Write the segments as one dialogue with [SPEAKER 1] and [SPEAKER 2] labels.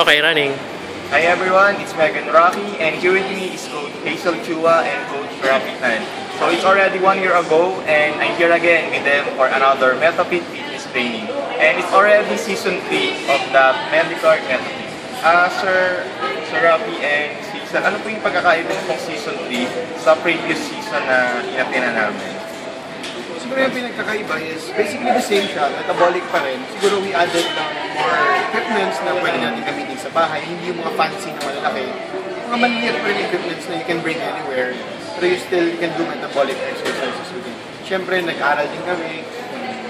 [SPEAKER 1] Okay, running.
[SPEAKER 2] Hi everyone, it's Megan Rocky, and here with me is Coach Hazel Chua and Coach Rafi Tan. So it's already 1 year ago, and I'm here again with them for another MetaFit fitness training. And it's already season 3 of the Medicard MetaFit. Sir Rafi and Hazel, ano po yung pagkakaiba ng season 3 sa previous season na inatina namin?
[SPEAKER 3] Siguro yung pinagkakaiba is basically the same siya, metabolic pa rin. Siguro we added more equipments na pwede natin gamitin sa bahay, hindi yung mga fancy na malalaki. Mga maliliit pa rin equipments na you can bring anywhere, pero you can do metabolic exercises with it. Siyempre, nag-aral din kami,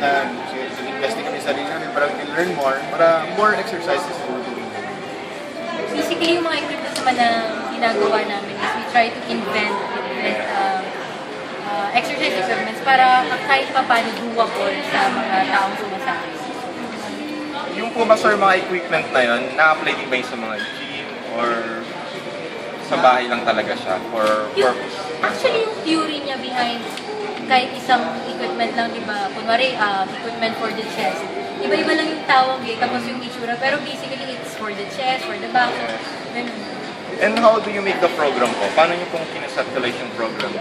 [SPEAKER 3] nag-invest din kami sa sarili namin para we can learn more, para more exercises to do.
[SPEAKER 4] Basically, yung mga equipments naman na ginagawa namin is we try to invent exercise equipments para kahit pa paano doable sa mga taong sumasakit.
[SPEAKER 2] Yung po ba sir mga equipment na yun, na-apply din ba yung sa mga gym or sa bahay lang talaga siya for purpose?
[SPEAKER 4] Actually, yung theory niya behind kahit isang equipment lang, di ba? Kunwari, equipment for the chest. Iba-iba lang yung tawag eh, tapos yung itsura. Pero basically, it's for the chest, for the back.
[SPEAKER 2] And how do you make the program po? Paano nyo pong kinasatellite yung program?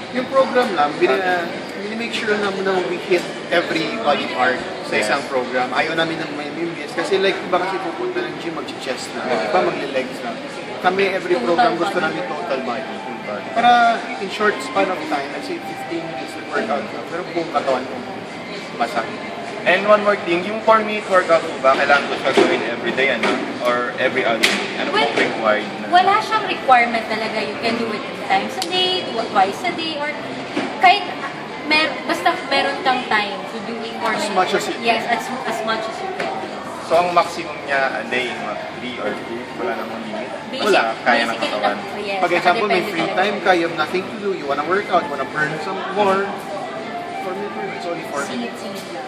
[SPEAKER 3] Yung program lang, make sure na we hit every body part sa isang program. Ayaw namin ng may miss. Kasi like, iba kasi pupunta ng gym, mag-chest na. Iba magle-legs na. Kami, every program gusto namin total body. Para in short span of time, let's say 15 minutes of workout na. Pero buong katawan mo, masakit.
[SPEAKER 2] And one more thing, yung 4-minute workout po ba, kailangan ko siya gawin everyday, ano? Or every other day? Ano pong required na?
[SPEAKER 4] Wala siyang requirement talaga. You can do it 3 times a day, twice a day, or kahit basta meron kang time to doing 4 minutes.
[SPEAKER 3] As much as you can.
[SPEAKER 4] Yes, as much as you can.
[SPEAKER 2] So ang maximum niya a day, 3 or 2, wala namang limit? Wala, kaya ng katawan.
[SPEAKER 4] Yes,
[SPEAKER 3] Pag example, may free
[SPEAKER 4] talaga.
[SPEAKER 3] time ka, you have nothing to do, you wanna work out, you wanna burn some more, 4 minutes, it's only 4 minutes.
[SPEAKER 4] Singit-singit lang.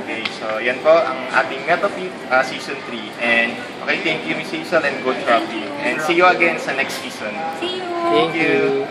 [SPEAKER 2] Okay, so yan po ang ating MetaFit Season 3. And okay, thank you Miss Hazel and Coach Rafi. And see you again sa next season.
[SPEAKER 4] See you!
[SPEAKER 1] Thank you.